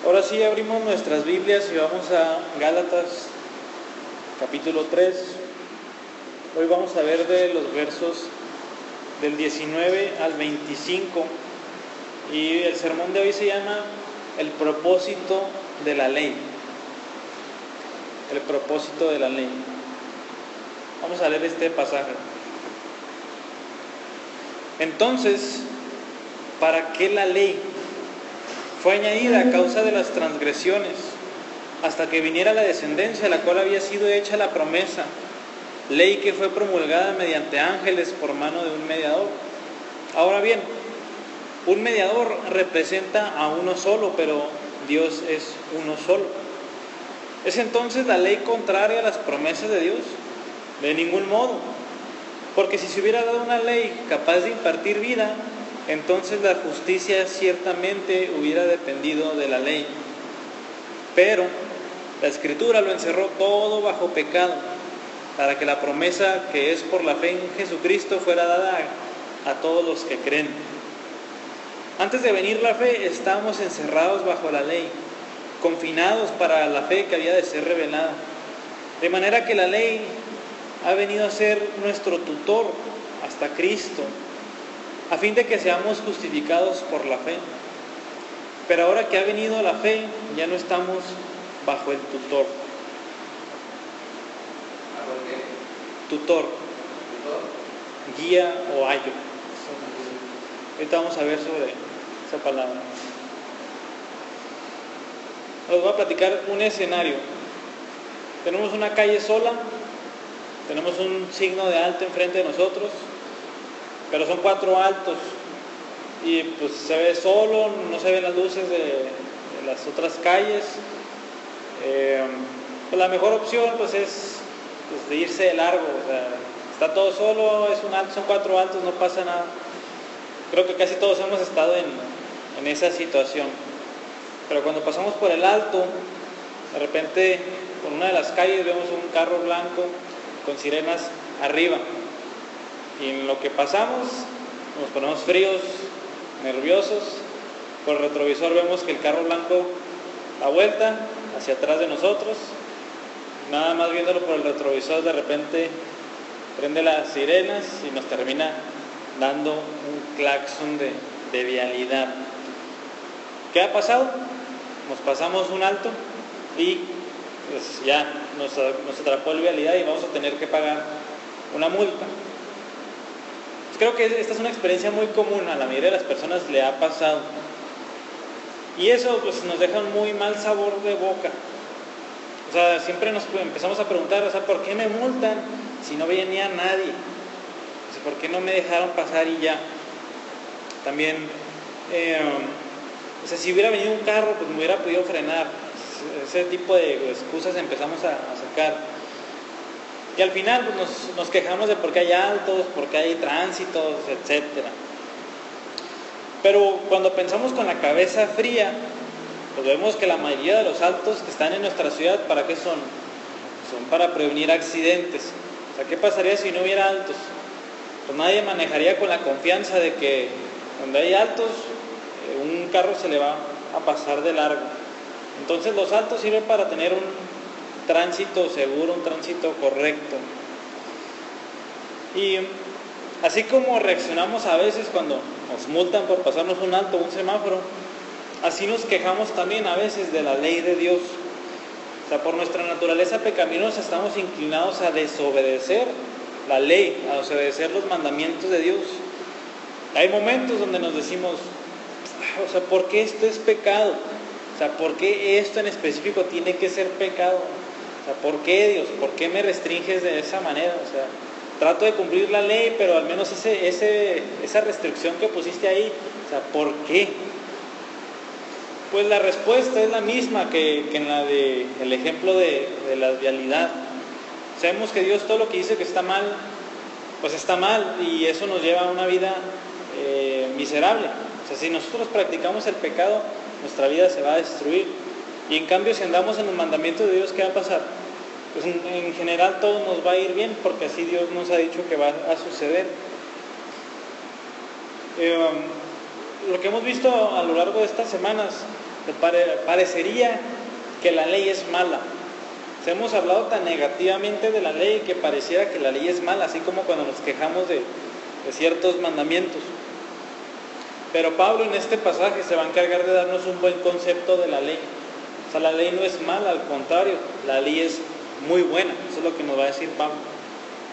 Ahora sí abrimos nuestras Biblias y vamos a Gálatas capítulo 3. Hoy vamos a ver de los versos del 19 al 25 y el sermón de hoy se llama El propósito de la ley. El propósito de la ley. Vamos a leer este pasaje. Entonces, ¿para qué la ley? Fue añadida a causa de las transgresiones, hasta que viniera la descendencia, a la cual había sido hecha la promesa, ley que fue promulgada mediante ángeles por mano de un mediador. Ahora bien, un mediador representa a uno solo, pero Dios es uno solo. ¿Es entonces la ley contraria a las promesas de Dios? De ningún modo, porque si se hubiera dado una ley capaz de impartir vida, entonces la justicia ciertamente hubiera dependido de la ley. Pero la Escritura lo encerró todo bajo pecado, para que la promesa que es por la fe en Jesucristo fuera dada a todos los que creen. Antes de venir la fe, estábamos encerrados bajo la ley, confinados para la fe que había de ser revelada. De manera que la ley ha venido a ser nuestro tutor hasta Cristo, a fin de que seamos justificados por la fe. Pero ahora que ha venido la fe, ya no estamos bajo el tutor. ¿Bajo el qué? Tutor, ¿Tutor? guía o ayo. Ahorita vamos a ver sobre esa palabra. Les voy a platicar un escenario. Tenemos una calle sola, tenemos un signo de alto enfrente de nosotros, pero son 4 altos y pues se ve solo, no se ven las luces de las otras calles. Pues la mejor opción pues es de irse de largo, o sea, está todo solo, es un alto, son 4 altos, no pasa nada. Creo que casi todos hemos estado en esa situación, pero cuando pasamos por el alto, de repente por una de las calles vemos un carro blanco con sirenas arriba. Y en lo que pasamos, nos ponemos fríos, nerviosos. Por el retrovisor vemos que el carro blanco da vuelta hacia atrás de nosotros. Nada más viéndolo por el retrovisor, de repente prende las sirenas y nos termina dando un claxon de vialidad. ¿Qué ha pasado? Nos pasamos un alto y pues ya nos atrapó la vialidad y vamos a tener que pagar una multa. Creo que esta es una experiencia muy común, a la mayoría de las personas le ha pasado. Y eso pues nos deja un muy mal sabor de boca. O sea, siempre nos empezamos a preguntar, o sea, ¿por qué me multan si no venía nadie? O sea, ¿por qué no me dejaron pasar y ya? También, o sea, si hubiera venido un carro, pues me hubiera podido frenar. Ese tipo de excusas empezamos a sacar. Y al final pues, nos quejamos de por qué hay altos, por qué hay tránsitos, etc. Pero cuando pensamos con la cabeza fría, pues vemos que la mayoría de los altos que están en nuestra ciudad, ¿para qué son? Son para prevenir accidentes. O sea, ¿qué pasaría si no hubiera altos? Pues nadie manejaría con la confianza de que donde hay altos, un carro se le va a pasar de largo. Entonces los altos sirven para tener un tránsito seguro, un tránsito correcto. Y así como reaccionamos a veces cuando nos multan por pasarnos un alto o un semáforo, así nos quejamos también a veces de la ley de Dios. O sea, por nuestra naturaleza pecaminosa estamos inclinados a desobedecer la ley, a desobedecer los mandamientos de Dios. Hay momentos donde nos decimos, o sea, ¿por qué esto es pecado? O sea, ¿por qué esto en específico tiene que ser pecado? O sea, ¿por qué, Dios? ¿Por qué me restringes de esa manera? O sea, trato de cumplir la ley, pero al menos esa restricción que pusiste ahí, o sea, ¿por qué? Pues la respuesta es la misma que en la el ejemplo de la vialidad. Sabemos que Dios todo lo que dice que está mal, pues está mal, y eso nos lleva a una vida miserable. O sea, si nosotros practicamos el pecado, nuestra vida se va a destruir. Y en cambio, si andamos en los mandamientos de Dios, ¿qué va a pasar? Pues en general todo nos va a ir bien, porque así Dios nos ha dicho que va a suceder. Lo que hemos visto a lo largo de estas semanas Parecería que la ley es mala. Hemos hablado tan negativamente de la ley que pareciera que la ley es mala, así como cuando nos quejamos de ciertos mandamientos. Pero Pablo en este pasaje se va a encargar de darnos un buen concepto de la ley. O sea, la ley no es mala, al contrario, la ley es muy buena. Eso es lo que nos va a decir Pablo.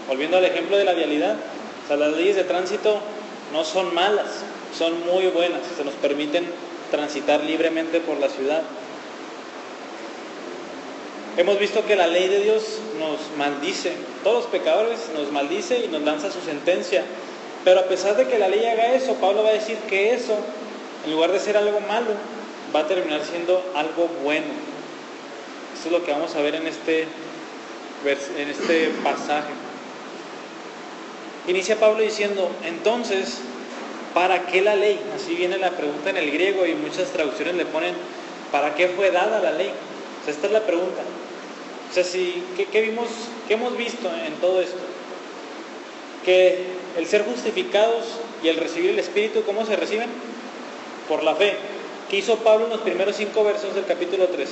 Volviendo al ejemplo de la vialidad, o sea, las leyes de tránsito no son malas, son muy buenas, se nos permiten transitar libremente por la ciudad. Hemos visto que la ley de Dios nos maldice, todos los pecadores nos maldice y nos lanza su sentencia. Pero a pesar de que la ley haga eso, Pablo va a decir que eso, en lugar de ser algo malo, va a terminar siendo algo bueno. Eso es lo que vamos a ver en este pasaje. Inicia Pablo diciendo, entonces, ¿para qué la ley? Así viene la pregunta en el griego y muchas traducciones le ponen, ¿para qué fue dada la ley? O sea, esta es la pregunta. O sea, ¿qué hemos visto en todo esto? Que el ser justificados y el recibir el Espíritu, ¿cómo se reciben? Por la fe. ¿Qué hizo Pablo en los primeros 5 versos del capítulo 3?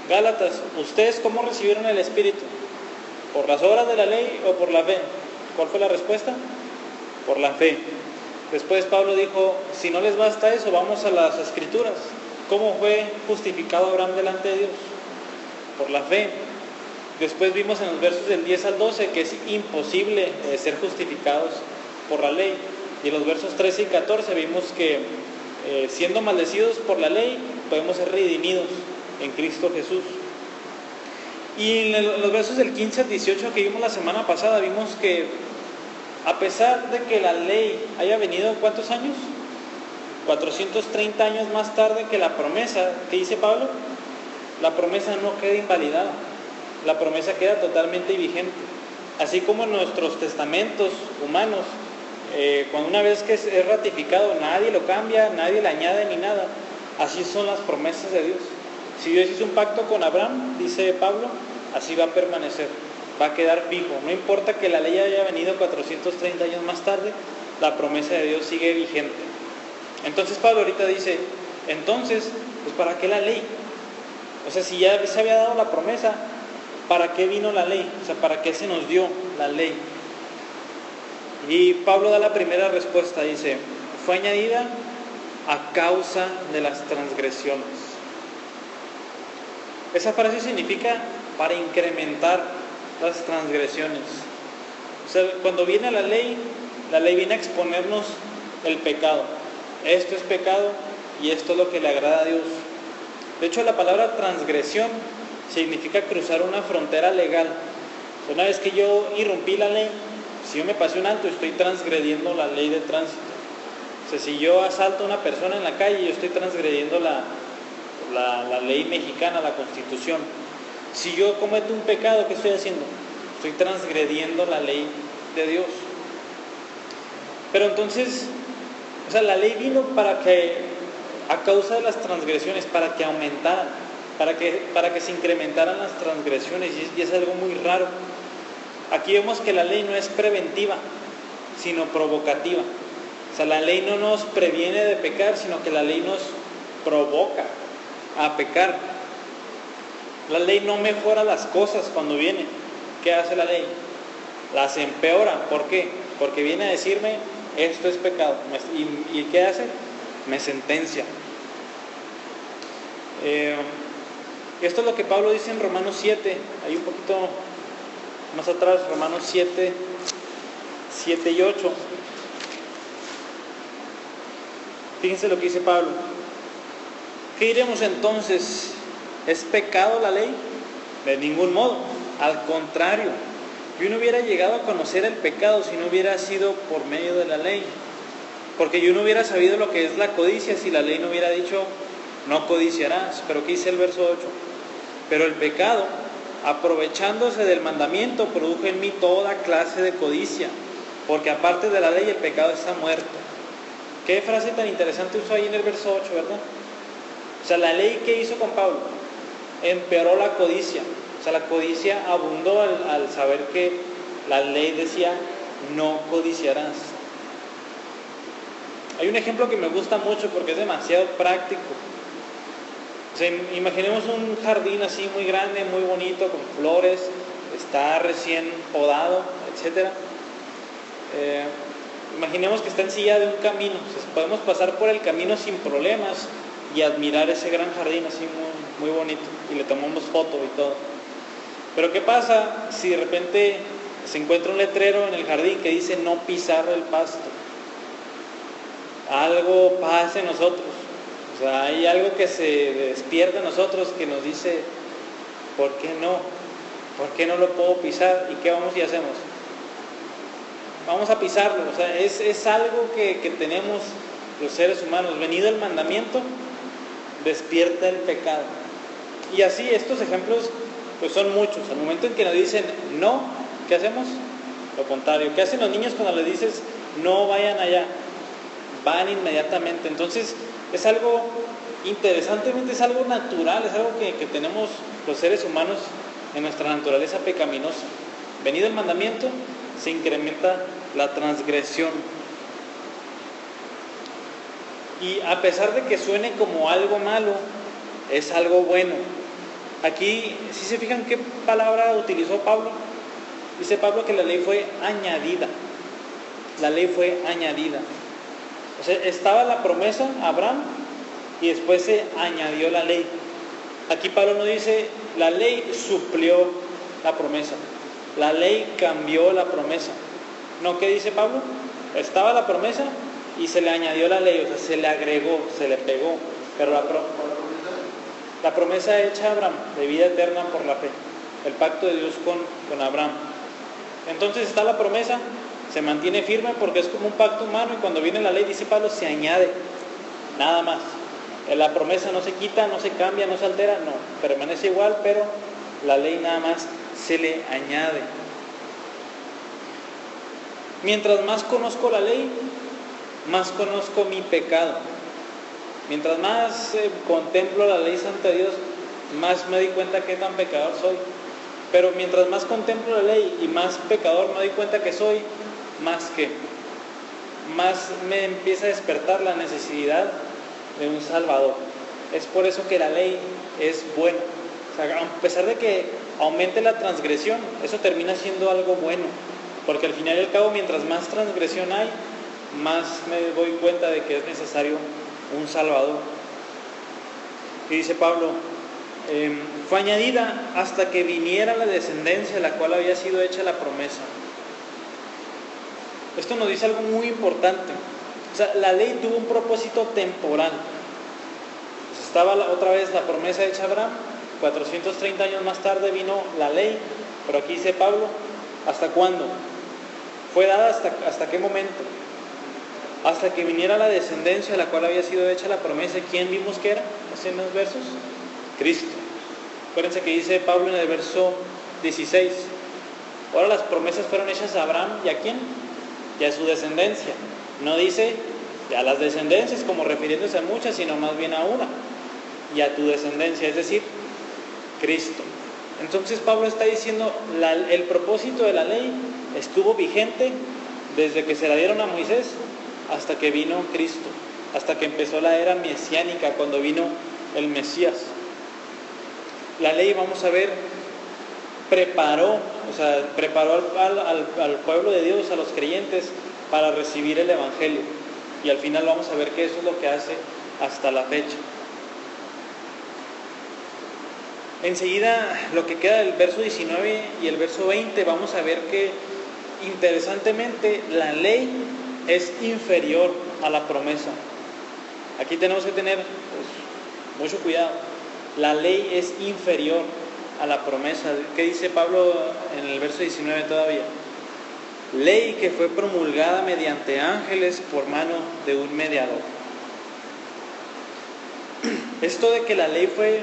Gálatas, ¿ustedes cómo recibieron el Espíritu? ¿Por las obras de la ley o por la fe? ¿Cuál fue la respuesta? Por la fe. Después Pablo dijo, si no les basta eso, vamos a las Escrituras. ¿Cómo fue justificado Abraham delante de Dios? Por la fe. Después vimos en los versos del 10 al 12 que es imposible ser justificados por la ley. Y en los versos 13 y 14 vimos que siendo maldecidos por la ley, podemos ser redimidos en Cristo Jesús. Y en los versos del 15 al 18 que vimos la semana pasada, vimos que a pesar de que la ley haya venido, ¿cuántos años? 430 años más tarde que la promesa, ¿qué dice Pablo? La promesa no queda invalidada, la promesa queda totalmente vigente. Así como en nuestros testamentos humanos, cuando una vez que es ratificado, nadie lo cambia, nadie le añade ni nada, así son las promesas de Dios. Si Dios hizo un pacto con Abraham, dice Pablo, así va a permanecer, va a quedar fijo. No importa que la ley haya venido 430 años más tarde, la promesa de Dios sigue vigente. Entonces Pablo ahorita dice, entonces, pues ¿para qué la ley? O sea, si ya se había dado la promesa, ¿para qué vino la ley? O sea, ¿para qué se nos dio la ley? Y Pablo da la primera respuesta, dice, fue añadida a causa de las transgresiones. Esa frase significa para incrementar las transgresiones. O sea, cuando viene la ley viene a exponernos el pecado. Esto es pecado y esto es lo que le agrada a Dios. De hecho, la palabra transgresión significa cruzar una frontera legal. O sea, una vez que yo irrumpí la ley, si yo me pasé un alto, estoy transgrediendo la ley de tránsito. O sea, si yo asalto a una persona en la calle, yo estoy transgrediendo la ley mexicana, la Constitución. Si yo cometo un pecado, ¿qué estoy haciendo? Estoy transgrediendo la ley de Dios. Pero entonces, o sea, la ley vino para que, a causa de las transgresiones, para que aumentaran, para que se incrementaran las transgresiones, y es algo muy raro. Aquí vemos que la ley no es preventiva, sino provocativa. O sea, la ley no nos previene de pecar, sino que la ley nos provoca a pecar. La ley no mejora las cosas cuando viene. ¿Qué hace la ley? Las empeora. ¿Por qué? Porque viene a decirme, esto es pecado. ¿Y qué hace? Me sentencia. Esto es lo que Pablo dice en Romanos 7, ahí un poquito más atrás, Romanos 7 y 8. Fíjense lo que dice Pablo. ¿Qué diremos entonces? ¿Es pecado la ley? De ningún modo, al contrario. Yo no hubiera llegado a conocer el pecado si no hubiera sido por medio de la ley. Porque yo no hubiera sabido lo que es la codicia si la ley no hubiera dicho, no codiciarás. Pero ¿qué dice el verso 8? Pero el pecado, aprovechándose del mandamiento, produjo en mí toda clase de codicia. Porque aparte de la ley, el pecado está muerto. Qué frase tan interesante usó ahí en el verso 8, ¿verdad? O sea, la ley que hizo con Pablo empeoró la codicia. O sea, la codicia abundó al saber que la ley decía, no codiciarás. Hay un ejemplo que me gusta mucho porque es demasiado práctico. O sea, imaginemos un jardín así muy grande, muy bonito, con flores, está recién podado, etc. Imaginemos que está en silla de un camino. O sea, podemos pasar por el camino sin problemas y admirar ese gran jardín así muy, muy bonito, y le tomamos foto y todo. Pero ¿qué pasa si de repente se encuentra un letrero en el jardín que dice no pisar el pasto? Algo pasa en nosotros. O sea, hay algo que se despierta en nosotros que nos dice, ¿por qué no? ¿Por qué no lo puedo pisar? ¿Y qué vamos y hacemos? Vamos a pisarlo. O sea, es algo que tenemos los seres humanos. Venido el mandamiento, despierta el pecado. Y así estos ejemplos pues son muchos. Al momento en que nos dicen no, ¿qué hacemos? Lo contrario. ¿Qué hacen los niños cuando les dices no vayan allá? Van inmediatamente. Entonces es algo, interesantemente es algo natural, es algo que tenemos los seres humanos en nuestra naturaleza pecaminosa. Venido el mandamiento, se incrementa la transgresión. Y a pesar de que suene como algo malo, es algo bueno. Aquí, si se fijan qué palabra utilizó Pablo, dice Pablo que la ley fue añadida. La ley fue añadida. O sea, estaba la promesa a Abraham y después se añadió la ley. Aquí Pablo no dice la ley suplió la promesa, la ley cambió la promesa. No, ¿qué dice Pablo? Estaba la promesa y se le añadió la ley, o sea, se le agregó, se le pegó. Pero la promesa hecha a Abraham de vida eterna por la fe, el pacto de Dios con Abraham. Entonces está la promesa, se mantiene firme porque es como un pacto humano, y cuando viene la ley, dice Pablo, se añade, nada más. La promesa no se quita, no se cambia, no se altera, no, permanece igual, pero la ley nada más se le añade. Mientras más conozco la ley, más conozco mi pecado. Mientras más contemplo la ley santa de Dios, más me doy cuenta que tan pecador soy. Pero mientras más contemplo la ley y más pecador me doy cuenta que soy, más me empieza a despertar la necesidad de un Salvador. Es por eso que la ley es buena. O sea, a pesar de que aumente la transgresión, eso termina siendo algo bueno, porque al final y al cabo, mientras más transgresión hay, más me doy cuenta de que es necesario un Salvador. Y dice Pablo, fue añadida hasta que viniera la descendencia a la cual había sido hecha la promesa. Esto nos dice algo muy importante. O sea, la ley tuvo un propósito temporal. Pues estaba otra vez la promesa hecha a Abraham, 430 años más tarde vino la ley, pero aquí dice Pablo, ¿hasta cuándo? ¿Fue dada hasta qué momento? Hasta que viniera la descendencia a la cual había sido hecha la promesa. ¿Quién vimos que era? ¿Así en los versos? Cristo. Acuérdense que dice Pablo en el verso 16, ahora las promesas fueron hechas a Abraham, ¿y a quién? Y a su descendencia. No dice a las descendencias como refiriéndose a muchas, sino más bien a una, y a tu descendencia, es decir, Cristo. Entonces Pablo está diciendo, el propósito de la ley estuvo vigente desde que se la dieron a Moisés hasta que vino Cristo, hasta que empezó la era mesiánica, cuando vino el Mesías. La ley, vamos a ver, preparó al pueblo de Dios, a los creyentes, para recibir el Evangelio. Y al final vamos a ver que eso es lo que hace hasta la fecha. Enseguida, lo que queda del verso 19 y el verso 20, vamos a ver que, interesantemente, la ley es inferior a la promesa. Aquí tenemos que tener mucho cuidado. La ley es inferior a la promesa. ¿Qué dice Pablo en el verso 19 todavía? Ley que fue promulgada mediante ángeles por mano de un mediador. Esto de que la ley fue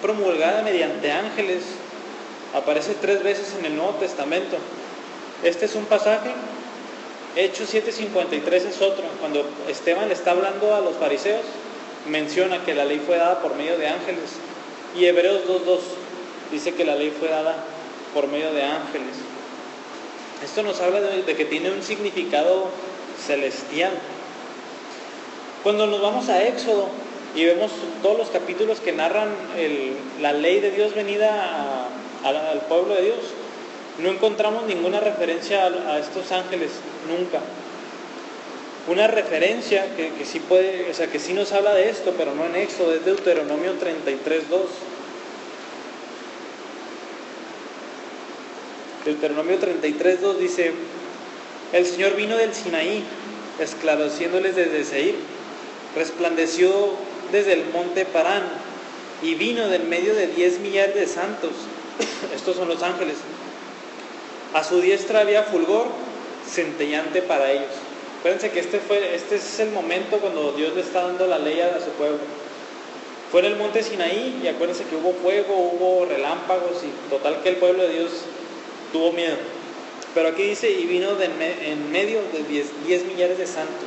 promulgada mediante ángeles aparece 3 veces en el Nuevo Testamento. Este es un pasaje, Hechos 7:53 es otro. Cuando Esteban le está hablando a los fariseos, menciona que la ley fue dada por medio de ángeles. Y Hebreos 2:2 dice que la ley fue dada por medio de ángeles. Esto nos habla de que tiene un significado celestial. Cuando nos vamos a Éxodo, y vemos todos los capítulos que narran la ley de Dios venida al pueblo de Dios, no encontramos ninguna referencia a estos ángeles, nunca. Una referencia que sí puede, o sea, que sí nos habla de esto, pero no en Éxodo, es Deuteronomio 33:2. Deuteronomio 33:2 dice: el Señor vino del Sinaí, esclareciéndoles desde Seir, resplandeció desde el monte Parán, y vino del medio de 10 millares de santos. Estos son los ángeles. A su diestra había fulgor centellante para ellos. Acuérdense que este es el momento cuando Dios le está dando la ley a su pueblo. Fue en el monte Sinaí, y acuérdense que hubo fuego, hubo relámpagos, y total que el pueblo de Dios tuvo miedo. Pero aquí dice: y vino en medio de 10 millares de santos.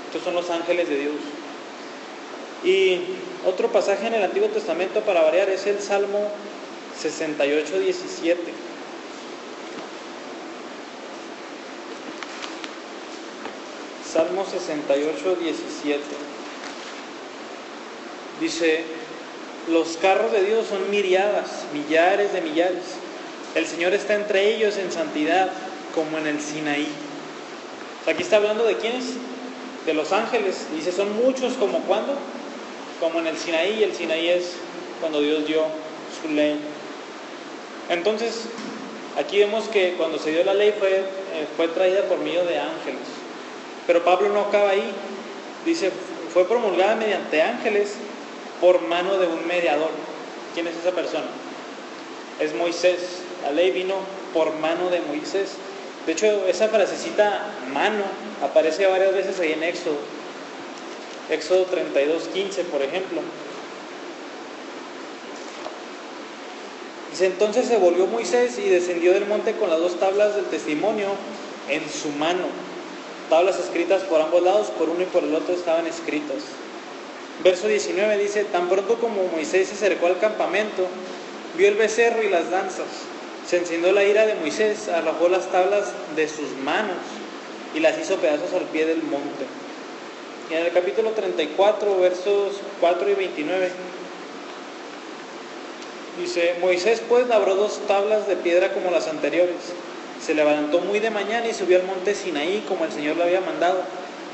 Estos son los ángeles de Dios. Y otro pasaje en el Antiguo Testamento, para variar, es el Salmo 68:17. Salmo 68:17. Dice: los carros de Dios son miriadas, millares de millares. El Señor está entre ellos en santidad, como en el Sinaí. Aquí está hablando de quiénes, de los ángeles. Dice: son muchos, como cuando, como en el Sinaí. Y el Sinaí es cuando Dios dio su ley. Entonces, aquí vemos que cuando se dio la ley fue traída por medio de ángeles. Pero Pablo no acaba ahí. Dice: fue promulgada mediante ángeles por mano de un mediador. ¿Quién es esa persona? Es Moisés. La ley vino por mano de Moisés. De hecho, esa frasecita mano aparece varias veces ahí en Éxodo. Éxodo 32:15, por ejemplo. Dice: entonces se volvió Moisés y descendió del monte con las 2 tablas del testimonio en su mano. Tablas escritas por ambos lados, por uno y por el otro estaban escritas. Verso 19 dice: tan pronto como Moisés se acercó al campamento, vio el becerro y las danzas. Se encendió la ira de Moisés, arrojó las tablas de sus manos y las hizo pedazos al pie del monte. Y en el capítulo 34, versos 4 y 29, dice: Moisés pues labró 2 tablas de piedra como las anteriores. Se levantó muy de mañana y subió al monte Sinaí como el Señor le había mandado,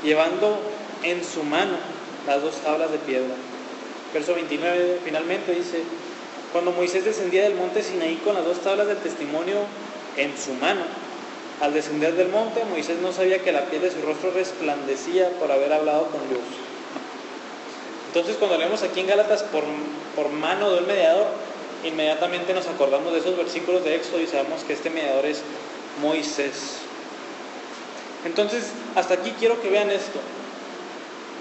llevando en su mano las 2 tablas de piedra. Verso 29 finalmente dice: cuando Moisés descendía del monte Sinaí con las 2 tablas del testimonio en su mano, al descender del monte, Moisés no sabía que la piel de su rostro resplandecía por haber hablado con Dios. Entonces, cuando leemos aquí en Gálatas por mano de un mediador, inmediatamente nos acordamos de esos versículos de Éxodo y sabemos que este mediador es Moisés. Entonces, hasta aquí quiero que vean esto.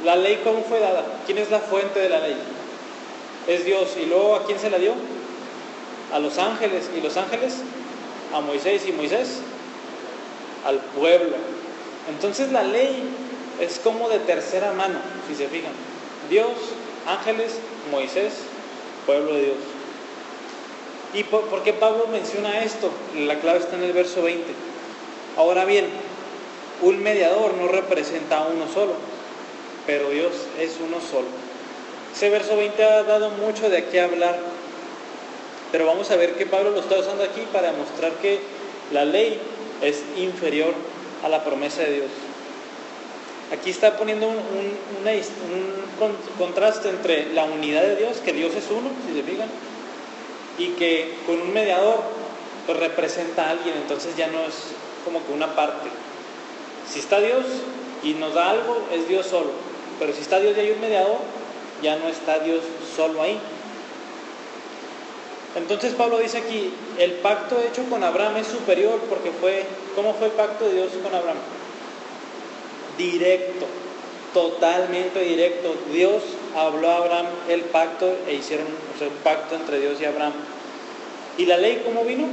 La ley, ¿cómo fue dada? ¿Quién es la fuente de la ley? Es Dios. ¿Y luego a quién se la dio? A los ángeles. ¿Y los ángeles? A Moisés. ¿Y Moisés? Al pueblo. Entonces la ley es como de tercera mano, si se fijan. Dios, ángeles, Moisés, pueblo de Dios. ¿Y por qué Pablo menciona esto? La clave está en el verso 20. Ahora bien, un mediador no representa a uno solo, pero Dios es uno solo. Ese verso 20 ha dado mucho de qué hablar, pero vamos a ver que Pablo lo está usando aquí para demostrar que la ley es inferior a la promesa de Dios. Aquí está poniendo un contraste entre la unidad de Dios, que Dios es uno, si se fijan, y que con un mediador pues representa a alguien. Entonces ya no es como que una parte. Si está Dios y nos da algo, es Dios solo, pero si está Dios y hay un mediador, ya no está Dios solo ahí. Entonces Pablo dice aquí: el pacto hecho con Abraham es superior porque ¿cómo fue el pacto de Dios con Abraham? Directo, totalmente directo. Dios habló a Abraham el pacto e hicieron un pacto entre Dios y Abraham. ¿Y la ley cómo vino?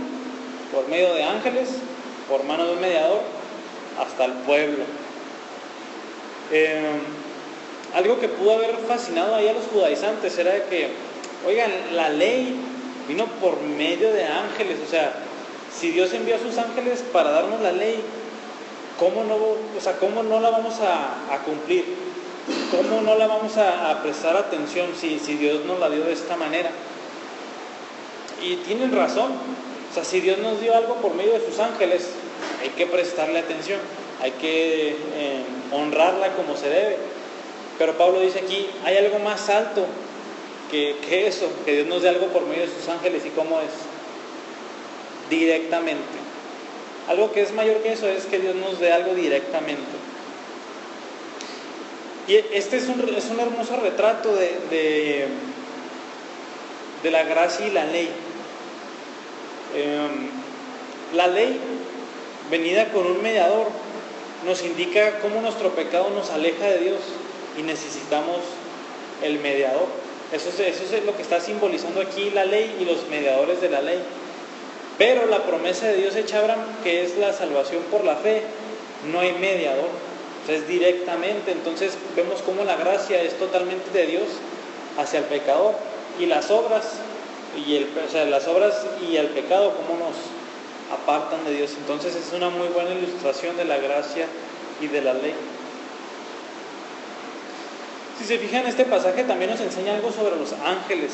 Por medio de ángeles, por mano de un mediador, hasta el pueblo. Algo que pudo haber fascinado ahí a los judaizantes era de que, oigan, la ley vino por medio de ángeles. O sea, si Dios envió a sus ángeles para darnos la ley, ¿cómo no la vamos a cumplir? ¿cómo no la vamos a prestar atención si Dios nos la dio de esta manera? Y tienen razón. O sea, si Dios nos dio algo por medio de sus ángeles, hay que prestarle atención, hay que honrarla como se debe. Pero Pablo dice aquí, hay algo más alto que eso, que Dios nos dé algo por medio de sus ángeles. ¿Y cómo es? Directamente. Algo que es mayor que eso es que Dios nos dé algo directamente. Y este es un hermoso retrato de la gracia y la ley. La ley, venida con un mediador, nos indica cómo nuestro pecado nos aleja de Dios y necesitamos el mediador. Eso es lo que está simbolizando aquí la ley y los mediadores de la ley. Pero la promesa de Dios hecha a Abraham, que es la salvación por la fe, no hay mediador, o sea, es directamente. Entonces vemos cómo la gracia es totalmente de Dios hacia el pecador, y las obras y el pecado cómo nos apartan de Dios. Entonces es una muy buena ilustración de la gracia y de la ley. Si se fijan, este pasaje también nos enseña algo sobre los ángeles.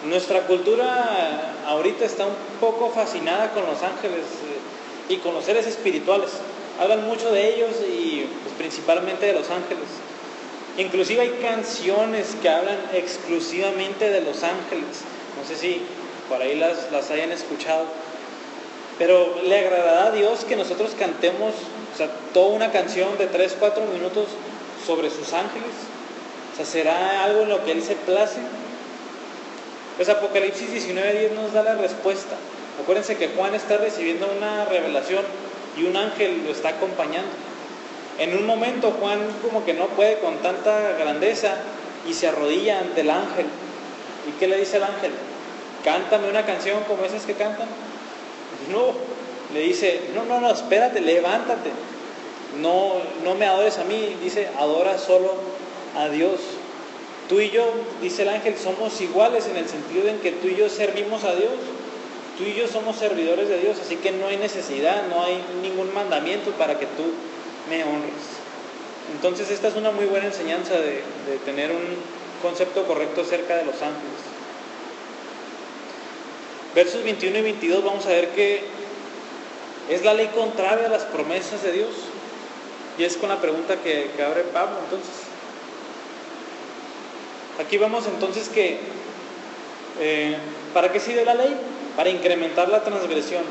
Nuestra cultura ahorita está un poco fascinada con los ángeles y con los seres espirituales. Hablan mucho de ellos y pues, principalmente de los ángeles. Inclusive hay canciones que hablan exclusivamente de los ángeles. No sé si por ahí las hayan escuchado. Pero ¿le agradará a Dios que nosotros cantemos, o sea, toda una canción de 3-4 minutos sobre sus ángeles? O sea, ¿será algo en lo que Él se place? Pues Apocalipsis 19:10 nos da la respuesta. Acuérdense que Juan está recibiendo una revelación y un ángel lo está acompañando. En un momento Juan como que no puede con tanta grandeza y se arrodilla ante el ángel. ¿Y qué le dice el ángel? Cántame una canción como esas que cantan. No, le dice, no, espérate, levántate. No me adores a mí, dice, adora solo a Dios. Tú y yo, dice el ángel, somos iguales en el sentido en que tú y yo servimos a Dios. Tú y yo somos servidores de Dios, así que no hay necesidad, no hay ningún mandamiento para que tú me honres. Entonces esta es una muy buena enseñanza de tener un concepto correcto acerca de los ángeles. Versos 21 y 22 vamos a ver que es la ley contraria a las promesas de Dios. Y es con la pregunta que abre Pablo. Entonces, aquí vemos entonces que ¿para qué sirve la ley? Para incrementar la transgresión.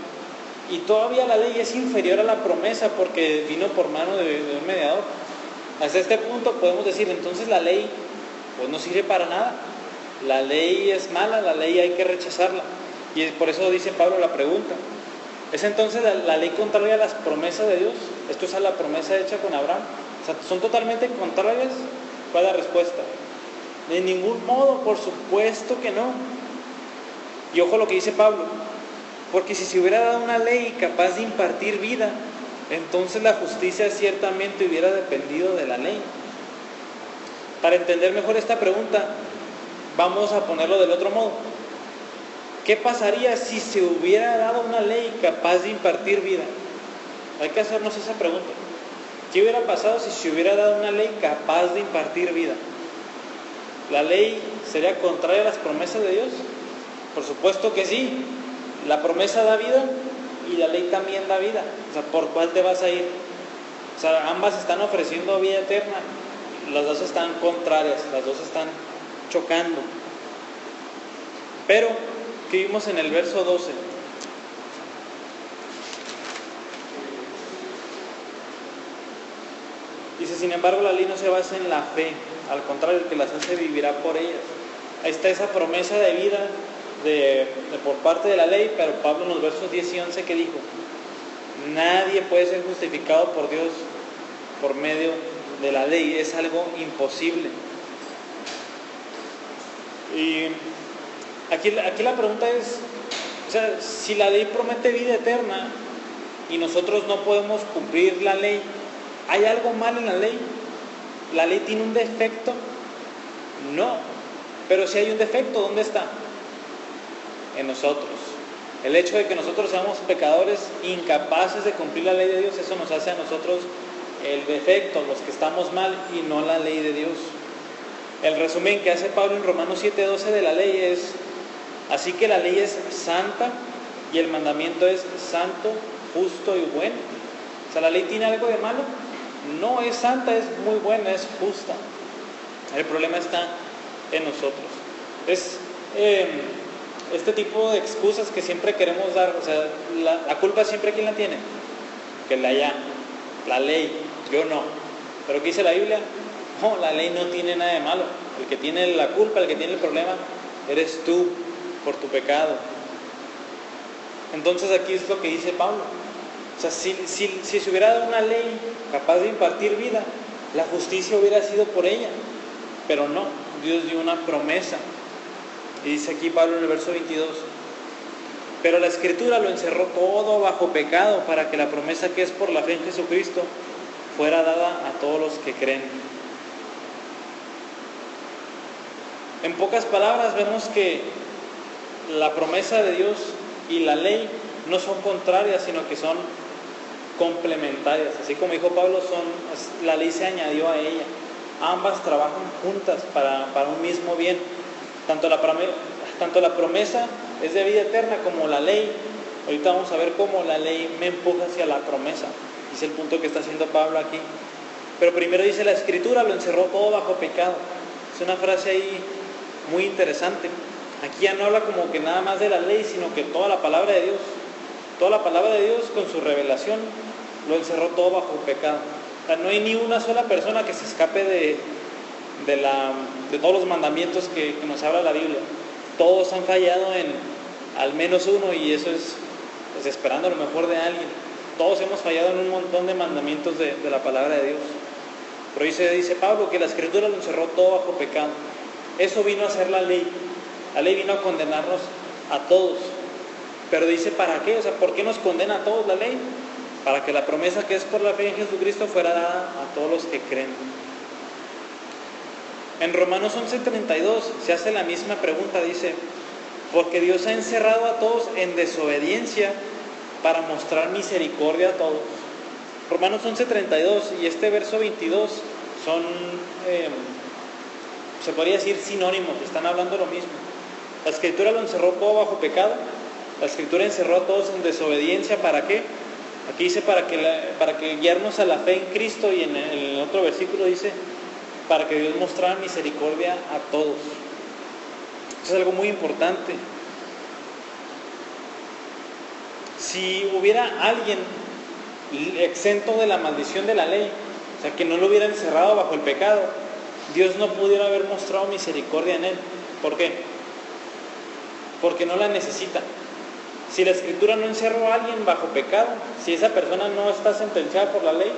Y todavía la ley es inferior a la promesa porque vino por mano de un mediador. Hasta este punto podemos decir, entonces la ley pues no sirve para nada. La ley es mala, la ley hay que rechazarla. Y por eso dice Pablo la pregunta. ¿Es entonces la ley contraria a las promesas de Dios? Esto es a la promesa hecha con Abraham. O sea, ¿son totalmente contrarias? ¿Cuál es la respuesta? De ningún modo, por supuesto que no. Y ojo lo que dice Pablo. Porque si se hubiera dado una ley capaz de impartir vida, entonces la justicia ciertamente hubiera dependido de la ley. Para entender mejor esta pregunta, vamos a ponerlo del otro modo. ¿Qué pasaría si se hubiera dado una ley capaz de impartir vida? Hay que hacernos esa pregunta. ¿Qué hubiera pasado si se hubiera dado una ley capaz de impartir vida? ¿La ley sería contraria a las promesas de Dios? Por supuesto que sí. La promesa da vida y la ley también da vida. O sea, ¿por cuál te vas a ir? O sea, ambas están ofreciendo vida eterna. Las dos están contrarias, las dos están chocando. Pero, ¿qué vimos en el verso 12? Dice, sin embargo, la ley no se basa en la fe. Al contrario, el que las hace vivirá por ellas. Ahí está esa promesa de vida por parte de la ley, pero Pablo en los versos 10 y 11 que dijo, nadie puede ser justificado por Dios por medio de la ley, es algo imposible. Y aquí la pregunta es, o sea, si la ley promete vida eterna y nosotros no podemos cumplir la ley, ¿hay algo mal en la ley? ¿La ley tiene un defecto? No, pero si hay un defecto, ¿dónde está? En nosotros. El hecho de que nosotros seamos pecadores incapaces de cumplir la ley de Dios, eso nos hace a nosotros el defecto, los que estamos mal, y no la ley de Dios. El resumen que hace Pablo en Romanos 7:12 de la ley es: así que la ley es santa y el mandamiento es santo, justo y bueno. O sea, ¿la ley tiene algo de malo? No, es santa, es muy buena, es justa. El problema está en nosotros. Es este tipo de excusas que siempre queremos dar. O sea, la culpa siempre, ¿quién la tiene? Que la ley, yo no. ¿Pero qué dice la Biblia? No, la ley no tiene nada de malo. El que tiene la culpa, el que tiene el problema, eres tú, por tu pecado. Entonces aquí es lo que dice Pablo. O sea, si se hubiera dado una ley capaz de impartir vida, la justicia hubiera sido por ella. Pero no, Dios dio una promesa. Y dice aquí Pablo en el verso 22: pero la Escritura lo encerró todo bajo pecado, para que la promesa que es por la fe en Jesucristo fuera dada a todos los que creen. En pocas palabras vemos que la promesa de Dios y la ley no son contrarias, sino que son complementarias. Así como dijo Pablo, la ley se añadió a ella. Ambas trabajan juntas para un mismo bien. Tanto la promesa es de vida eterna como la ley. Ahorita vamos a ver cómo la ley me empuja hacia la promesa. Es el punto que está haciendo Pablo aquí. Pero primero dice: la Escritura lo encerró todo bajo pecado. Es una frase ahí muy interesante. Aquí ya no habla como que nada más de la ley, sino que toda la palabra de Dios con su revelación lo encerró todo bajo pecado. O sea, no hay ni una sola persona que se escape de todos los mandamientos que nos habla la Biblia. Todos han fallado en al menos uno, y eso es pues, esperando lo mejor de alguien. Todos hemos fallado en un montón de mandamientos de la palabra de Dios. Pero dice Pablo que la Escritura lo encerró todo bajo pecado. Eso vino a ser la ley. La ley vino a condenarnos a todos. Pero dice, ¿para qué? O sea, ¿por qué nos condena a todos la ley? Para que la promesa que es por la fe en Jesucristo fuera dada a todos los que creen. En Romanos 11:32 se hace la misma pregunta. Dice: porque Dios ha encerrado a todos en desobediencia para mostrar misericordia a todos. Romanos 11:32 y este verso 22 son, se podría decir, sinónimos, están hablando lo mismo. La Escritura lo encerró todo bajo pecado. La Escritura encerró a todos en desobediencia. ¿Para qué? Aquí dice para que guiarnos a la fe en Cristo, y en el otro versículo dice para que Dios mostrara misericordia a todos. Eso es algo muy importante. Si hubiera alguien exento de la maldición de la ley, o sea, que no lo hubiera encerrado bajo el pecado, Dios no pudiera haber mostrado misericordia en él. ¿Por qué? Porque no la necesita. Si la Escritura no encerró a alguien bajo pecado, si esa persona no está sentenciada por la ley,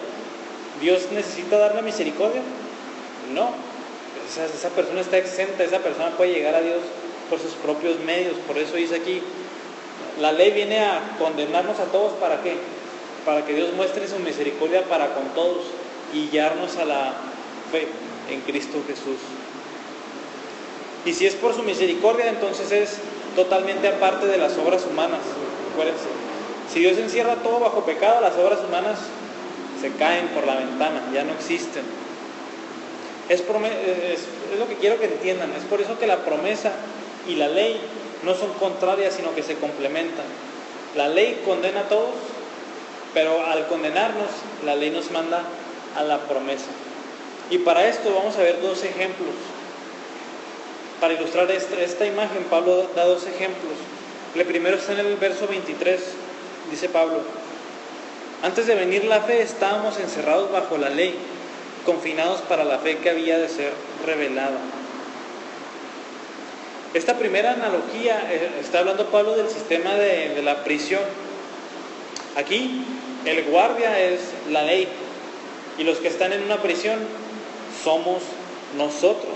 ¿Dios necesita darle misericordia? No. Esa persona está exenta, esa persona puede llegar a Dios por sus propios medios. Por eso dice aquí, la ley viene a condenarnos a todos. ¿Para qué? Para que Dios muestre su misericordia para con todos y guiarnos a la fe en Cristo Jesús. Y si es por su misericordia, entonces es totalmente aparte de las obras humanas. Acuérdense, si Dios encierra todo bajo pecado, las obras humanas se caen por la ventana, ya no existen. Es lo que quiero que entiendan. Es por eso que la promesa y la ley no son contrarias, sino que se complementan. La ley condena a todos, pero al condenarnos, la ley nos manda a la promesa. Y para esto vamos a ver dos ejemplos. Para ilustrar esta imagen, Pablo da dos ejemplos. El primero está en el verso 23. Dice Pablo: antes de venir la fe, estábamos encerrados bajo la ley, confinados para la fe que había de ser revelada. Esta primera analogía está hablando Pablo del sistema de la prisión. Aquí el guardia es la ley, y los que están en una prisión somos nosotros.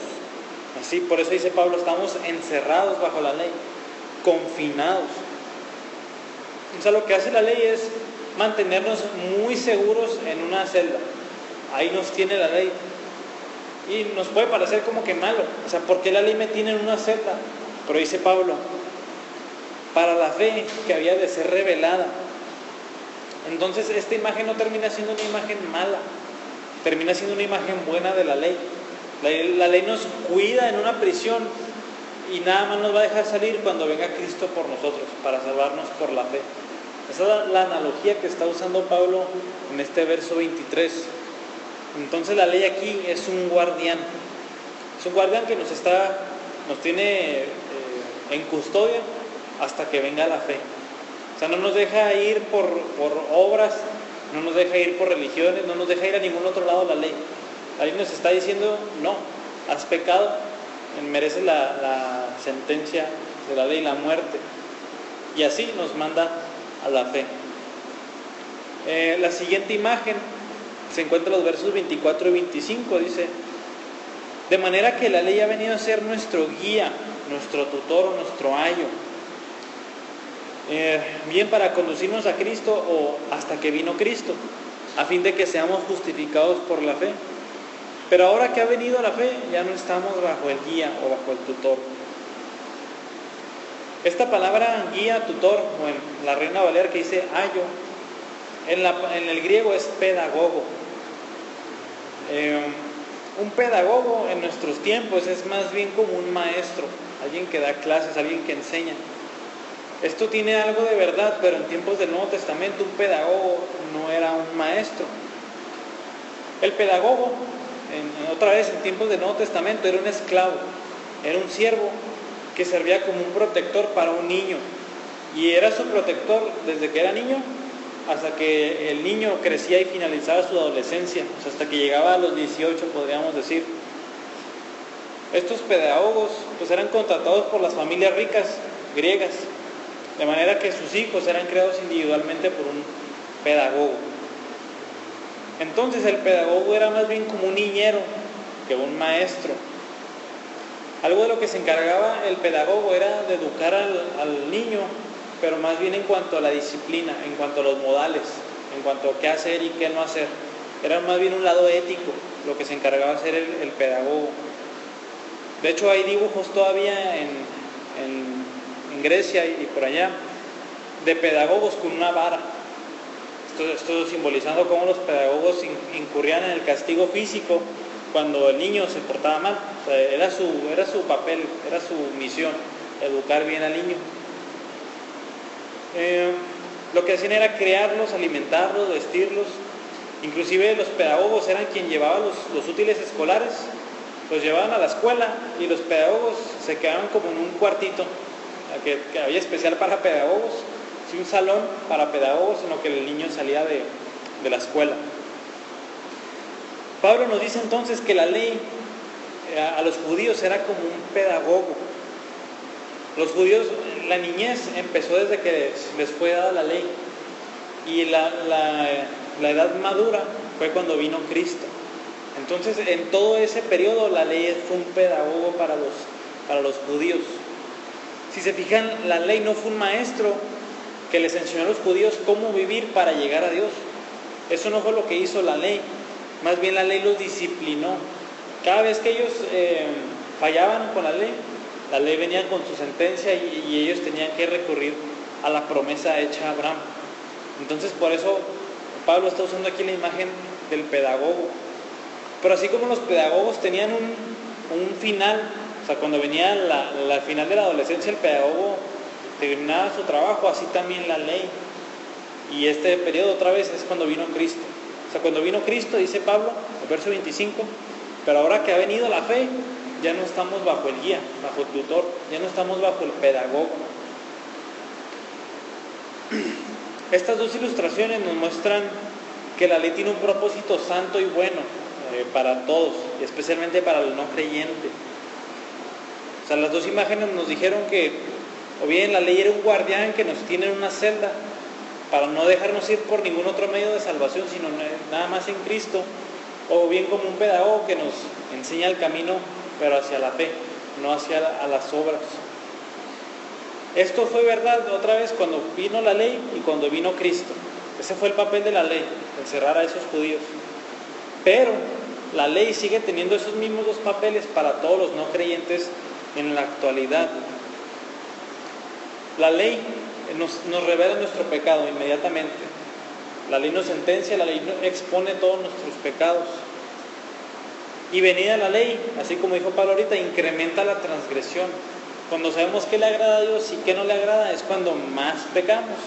Así, por eso dice Pablo, estamos encerrados bajo la ley, confinados. O sea, lo que hace la ley es mantenernos muy seguros en una celda. Ahí nos tiene la ley. Y nos puede parecer como que malo. O sea, ¿por qué la ley me tiene en una celda? Pero dice Pablo, para la fe que había de ser revelada. Entonces esta imagen no termina siendo una imagen mala, termina siendo una imagen buena de la ley. La ley nos cuida en una prisión y nada más nos va a dejar salir cuando venga Cristo por nosotros, para salvarnos por la fe. Esa es la analogía que está usando Pablo en este verso 23. Entonces la ley aquí es un guardián. Es un guardián que nos tiene en custodia hasta que venga la fe. O sea, no nos deja ir por obras, no nos deja ir por religiones, no nos deja ir a ningún otro lado la ley. La ley nos está diciendo, no, has pecado, mereces la sentencia de la ley, la muerte. Y así nos manda a la fe. La siguiente imagen se encuentra en los versos 24 y 25, dice: de manera que la ley ha venido a ser nuestro guía, nuestro tutor o nuestro ayo, bien para conducirnos a Cristo o hasta que vino Cristo, a fin de que seamos justificados por la fe. Pero ahora que ha venido la fe, ya no estamos bajo el guía o bajo el tutor. Esta palabra guía, tutor, o en la Reina Valera que dice ayo, en el griego es pedagogo. Un pedagogo en nuestros tiempos es más bien como un maestro, alguien que da clases, alguien que enseña. Esto tiene algo de verdad, pero en tiempos del Nuevo Testamento un pedagogo no era un maestro. El pedagogo, otra vez en tiempos del Nuevo Testamento, era un esclavo, era un siervo que servía como un protector para un niño, y era su protector desde que era niño hasta que el niño crecía y finalizaba su adolescencia, o sea, hasta que llegaba a los 18, podríamos decir. Estos pedagogos pues eran contratados por las familias ricas griegas, de manera que sus hijos eran creados individualmente por un pedagogo. Entonces el pedagogo era más bien como un niñero que un maestro. Algo de lo que se encargaba el pedagogo era de educar al niño, pero más bien en cuanto a la disciplina, en cuanto a los modales, en cuanto a qué hacer y qué no hacer. Era más bien un lado ético lo que se encargaba de hacer el pedagogo. De hecho hay dibujos todavía en Grecia y por allá de pedagogos con una vara. Esto simbolizando cómo los pedagogos incurrían en el castigo físico cuando el niño se portaba mal. O sea, era su papel, era su misión, educar bien al niño. Lo que hacían era criarlos, alimentarlos, vestirlos. Inclusive los pedagogos eran quien llevaba los útiles escolares, los llevaban a la escuela y los pedagogos se quedaban como en un cuartito que había especial para pedagogos, sí, un salón para pedagogos, en lo que el niño salía de la escuela. Pablo nos dice entonces que la ley a los judíos era como un pedagogo. Los judíos, la niñez empezó desde que les fue dada la ley, y la edad madura fue cuando vino Cristo. Entonces en todo ese periodo la ley fue un pedagogo para los judíos. Si se fijan, la ley no fue un maestro que les enseñó a los judíos cómo vivir para llegar a Dios. Eso no fue lo que hizo la ley. Más bien la ley los disciplinó. Cada vez que ellos fallaban con la ley venía con su sentencia y ellos tenían que recurrir a la promesa hecha a Abraham. Entonces por eso Pablo está usando aquí la imagen del pedagogo. Pero así como los pedagogos tenían un final, o sea, cuando venía la final de la adolescencia, el pedagogo terminaba su trabajo, así también la ley. Y este periodo otra vez es cuando vino Cristo. O sea, cuando vino Cristo, dice Pablo, el verso 25, pero ahora que ha venido la fe, ya no estamos bajo el guía, bajo el tutor, ya no estamos bajo el pedagogo. Estas dos ilustraciones nos muestran que la ley tiene un propósito santo y bueno para todos, y especialmente para el no creyente. O sea, las dos imágenes nos dijeron que o bien la ley era un guardián que nos tiene en una celda para no dejarnos ir por ningún otro medio de salvación, sino nada más en Cristo, o bien como un pedagogo que nos enseña el camino, pero hacia la fe, no hacia a las obras. Esto fue verdad otra vez cuando vino la ley y cuando vino Cristo. Ese fue el papel de la ley, encerrar a esos judíos. Pero la ley sigue teniendo esos mismos dos papeles para todos los no creyentes en la actualidad. La ley nos revela nuestro pecado inmediatamente. La ley nos sentencia, la ley expone todos nuestros pecados. Y venida la ley, así como dijo Pablo ahorita, incrementa la transgresión. Cuando sabemos qué le agrada a Dios y qué no le agrada, es cuando más pecamos.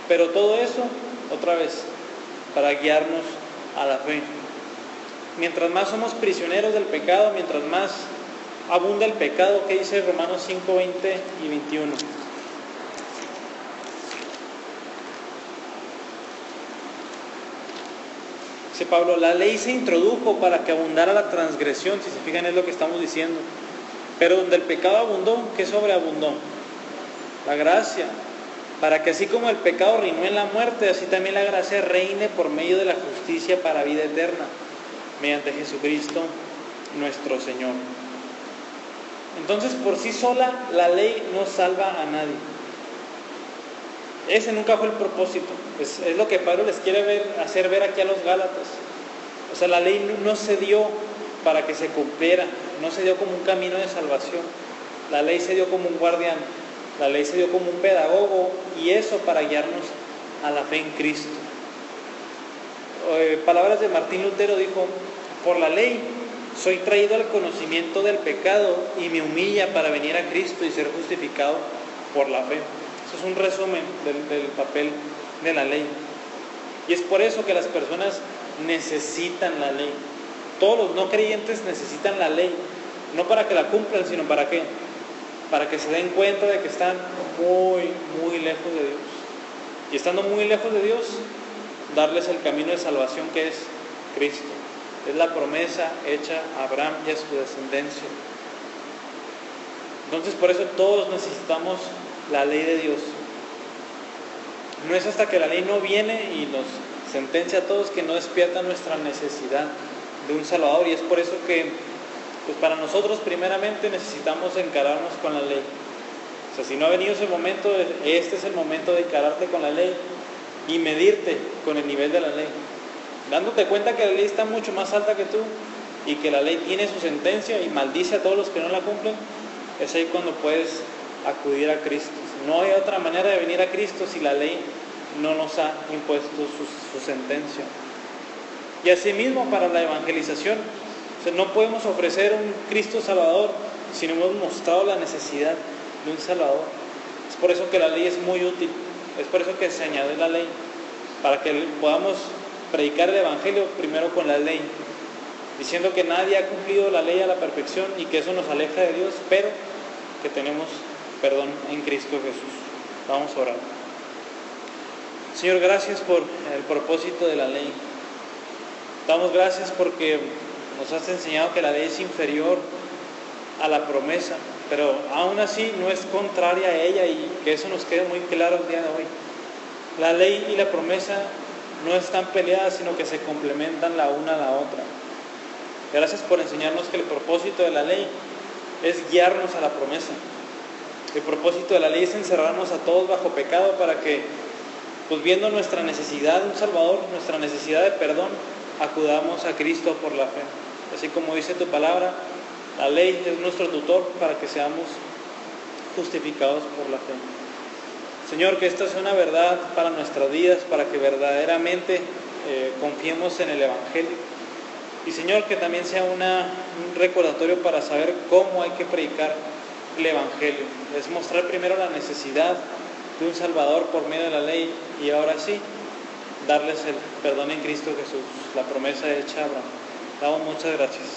Pero todo eso, otra vez, para guiarnos a la fe. Mientras más somos prisioneros del pecado, mientras más abunda el pecado, ¿qué dice Romanos 5, 20 y 21? Dice Pablo, la ley se introdujo para que abundara la transgresión, si se fijan es lo que estamos diciendo. Pero donde el pecado abundó, ¿qué sobreabundó? La gracia. Para que así como el pecado reinó en la muerte, así también la gracia reine por medio de la justicia para vida eterna, mediante Jesucristo nuestro Señor. Entonces, por sí sola, la ley no salva a nadie. Ese nunca fue el propósito. Es lo que Pablo les quiere hacer ver aquí a los Gálatas. O sea, la ley no se dio para que se cumpliera, no se dio como un camino de salvación. La ley se dio como un guardián, la ley se dio como un pedagogo, y eso para guiarnos a la fe en Cristo. Palabras de Martín Lutero dijo: por la ley soy traído al conocimiento del pecado y me humilla para venir a Cristo y ser justificado por la fe. Eso es un resumen del papel de la ley. Y es por eso que las personas necesitan la ley. Todos los no creyentes necesitan la ley, no para que la cumplan, sino para qué, para que se den cuenta de que están muy, muy lejos de Dios. Y estando muy lejos de Dios, darles el camino de salvación que es Cristo. Es la promesa hecha a Abraham y a su descendencia. Entonces, por eso todos necesitamos la ley de Dios. No es hasta que la ley no viene y nos sentencia a todos que no despierta nuestra necesidad de un Salvador. Y es por eso que, pues para nosotros primeramente necesitamos encararnos con la ley. O sea, si no ha venido ese momento, este es el momento de encararte con la ley y medirte con el nivel de la ley, dándote cuenta que la ley está mucho más alta que tú y que la ley tiene su sentencia y maldice a todos los que no la cumplen. Es ahí cuando puedes acudir a Cristo. No hay otra manera de venir a Cristo si la ley no nos ha impuesto su sentencia. Y asimismo para la evangelización, o sea, no podemos ofrecer un Cristo Salvador si no hemos mostrado la necesidad de un Salvador. Es por eso que la ley es muy útil, es por eso que se añade la ley, para que podamos predicar el Evangelio primero con la ley, diciendo que nadie ha cumplido la ley a la perfección y que eso nos aleja de Dios, pero que tenemos perdón en Cristo Jesús. Vamos a orar. Señor, gracias por el propósito de la ley. Damos gracias porque nos has enseñado que la ley es inferior a la promesa, pero aún así no es contraria a ella, y que eso nos quede muy claro el día de hoy. La ley y la promesa no están peleadas, sino que se complementan la una a la otra. Gracias por enseñarnos que el propósito de la ley es guiarnos a la promesa. El propósito de la ley es encerrarnos a todos bajo pecado para que, pues viendo nuestra necesidad de un Salvador, nuestra necesidad de perdón, acudamos a Cristo por la fe. Así como dice tu palabra, la ley es nuestro tutor para que seamos justificados por la fe. Señor, que esta sea una verdad para nuestras vidas, para que verdaderamente confiemos en el Evangelio. Y Señor, que también sea un recordatorio para saber cómo hay que predicar el Evangelio. Es mostrar primero la necesidad de un Salvador por medio de la ley, y ahora sí, darles el perdón en Cristo Jesús, la promesa hecha a Abraham. Damos muchas gracias.